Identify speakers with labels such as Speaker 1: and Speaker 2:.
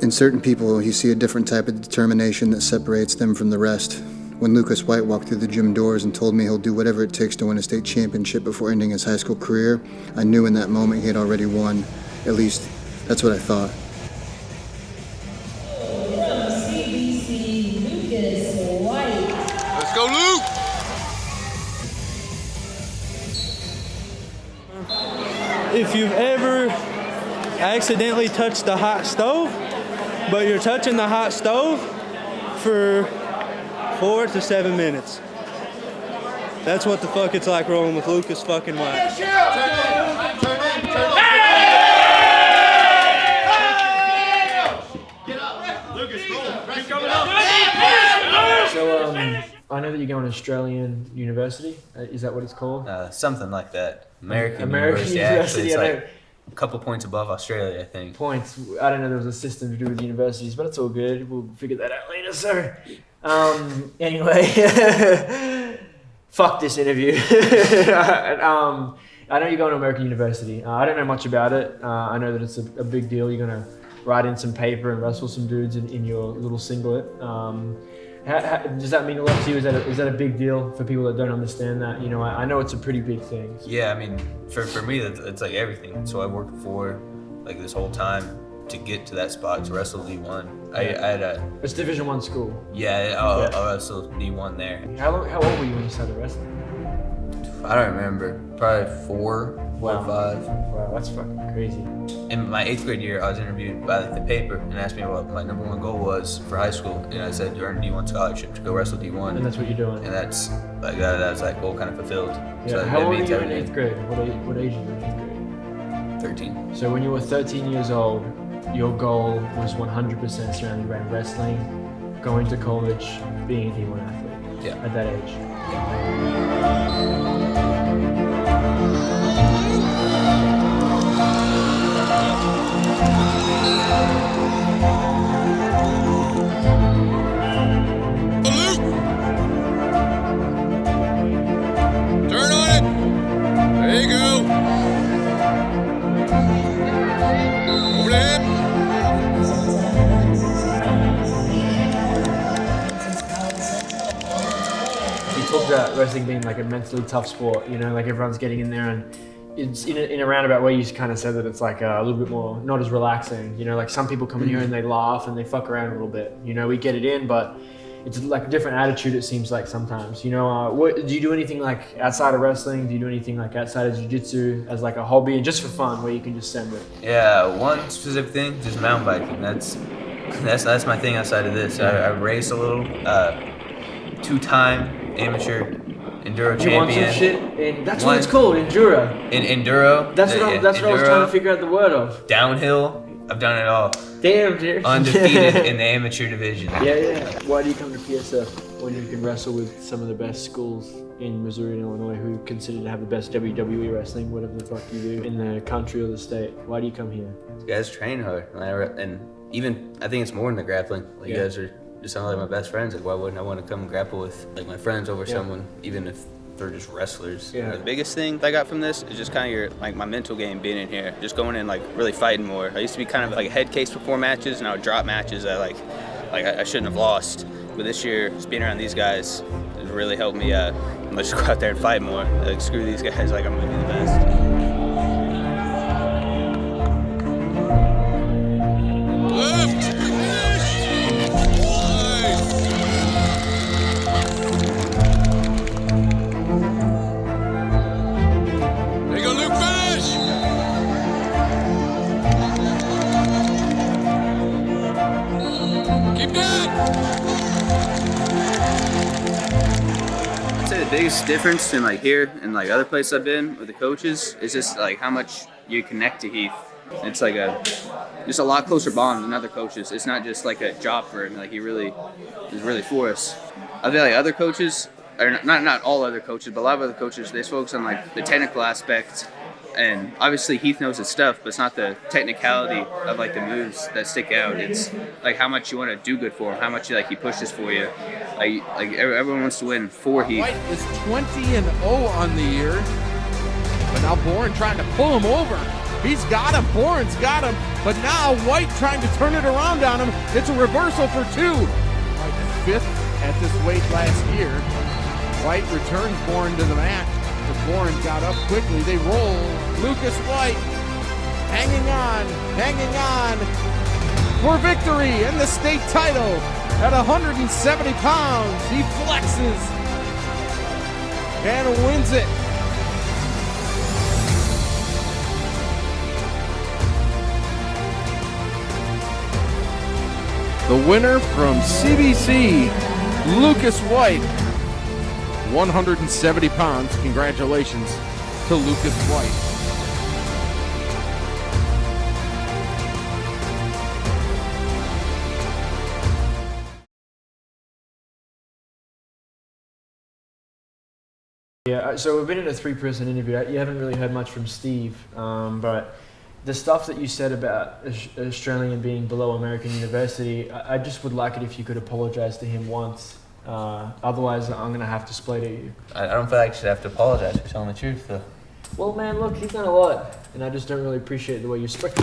Speaker 1: In certain people, you see a different type of determination that separates them from the rest. When Lucas White walked through the gym doors and told me he'll do whatever it takes to win a state championship before ending his high school career, I knew in that moment he had already won. At least, that's what I thought.
Speaker 2: From CBC, Lucas White.
Speaker 3: Let's go, Luke!
Speaker 4: If you've ever accidentally touched the hot stove, but you're touching the hot stove for 4 to 7 minutes. That's what the fuck it's like rolling with Lucas fucking White.
Speaker 5: So, I know that you go to Australian University. Is that what it's called?
Speaker 6: Something like that. American
Speaker 5: University.
Speaker 6: Actually, it's
Speaker 5: I know.
Speaker 6: like a couple points above Australia, I think.
Speaker 5: Points. I don't know there was a system to do with universities, but it's all good. We'll figure that out later, sir. Anyway, fuck this interview. I know you're going to American University. I don't know much about it. I know that it's a big deal. You're going to write in some paper and wrestle some dudes in your little singlet. How, does that mean a lot to you? Is that a big deal for people that don't understand that? You know, I know it's a pretty big thing.
Speaker 6: Yeah, I mean, for me, it's like everything. So I worked for like this whole time to get to that spot to wrestle D1. I had a...
Speaker 5: It's Division I school.
Speaker 6: Yeah, I'll wrestle D1 there.
Speaker 5: How old were you when you started wrestling?
Speaker 6: I don't remember. Probably 4 or 5.
Speaker 5: Wow, that's fucking crazy.
Speaker 6: In my 8th grade year, I was interviewed by the paper and asked me what my number 1 goal was for high school, and I said to earn a D1 scholarship to go wrestle D1.
Speaker 5: And that's what you're doing.
Speaker 6: And that's like that's like goal kind of fulfilled.
Speaker 5: Yeah.
Speaker 6: So
Speaker 5: How old were you in 8th grade? What age were you in 8th grade?
Speaker 6: 13.
Speaker 5: So when you were 13 years old, your goal was 100% surrounded around wrestling, going to college, being a D1 athlete.
Speaker 6: Yeah.
Speaker 5: At that age.
Speaker 3: Turn on it! There you go! Over the head!
Speaker 5: You talked about wrestling being like a mentally tough sport, you know, like everyone's getting in there, and it's in a roundabout way. You kind of said that it's like a little bit more, not as relaxing, you know, like some people come in here and they laugh and they fuck around a little bit, you know, we get it in, but it's like a different attitude, it seems like sometimes, you know. Do you do anything like outside of wrestling? Do you do anything like outside of jiu-jitsu as like a hobby and just for fun where you can just send it?
Speaker 6: Yeah, one specific thing, just mountain biking. That's my thing outside of this. I race a little, 2-time amateur enduro champion.
Speaker 5: You want some shit? That's what it's called, enduro.
Speaker 6: Enduro.
Speaker 5: That's what I was trying to figure out the word of.
Speaker 6: Downhill. I've done it all.
Speaker 5: Damn, dude.
Speaker 6: Undefeated in the amateur division.
Speaker 5: Yeah. Why do you come to PSF when you can wrestle with some of the best schools in Missouri and Illinois who consider to have the best WWE wrestling, whatever the fuck you do, in the country or the state? Why do you come here?
Speaker 6: You guys train hard. And even, I think it's more than the grappling. Like, you guys are just some of like my best friends. Like, why wouldn't I want to come grapple with like my friends over someone, even if they're just wrestlers?
Speaker 5: Yeah.
Speaker 7: The biggest thing I got from this is just kind of my mental game being in here, just going in like really fighting more. I used to be kind of like a head case before matches, and I would drop matches that like I shouldn't have lost. But this year, just being around these guys has really helped me. Let's just go out there and fight more. Like, screw these guys, like I'm gonna be the best.
Speaker 3: Left! There you go, Luke, finish! Keep that!
Speaker 7: I'd say the biggest difference in like here and like other places I've been with the coaches is just like how much you connect to Heath. It's like just a lot closer bond than other coaches. It's not just like a job for him. Like he really is really for us. I feel like other coaches, or not all other coaches, but a lot of other coaches, they focus on like the technical aspect. And obviously Heath knows his stuff, but it's not the technicality of like the moves that stick out. It's like how much you want to do good for him, how much he pushes for you. Like everyone wants to win for Heath.
Speaker 3: White is 20-0 on the year, but now Bourne trying to pull him over.
Speaker 8: He's got him. Bourne's got him. But now White trying to turn it around on him. It's a reversal for 2. White fifth at this weight last year. White returns Bourne to the mat. But Bourne got up quickly. They roll. Lucas White hanging on for victory and the state title at 170 pounds. He flexes and wins it. The winner from CBC, Lucas White, 170 pounds. Congratulations to Lucas White.
Speaker 5: Yeah, so we've been in a 3-person interview. You haven't really heard much from Steve, but the stuff that you said about Australian being below American University, I just would like it if you could apologize to him once. Otherwise, I'm going to have to split at you.
Speaker 6: I don't feel like I should have to apologize for telling the truth, though.
Speaker 5: Well, man, look, he's done a lot, and I just don't really appreciate the way you spoke.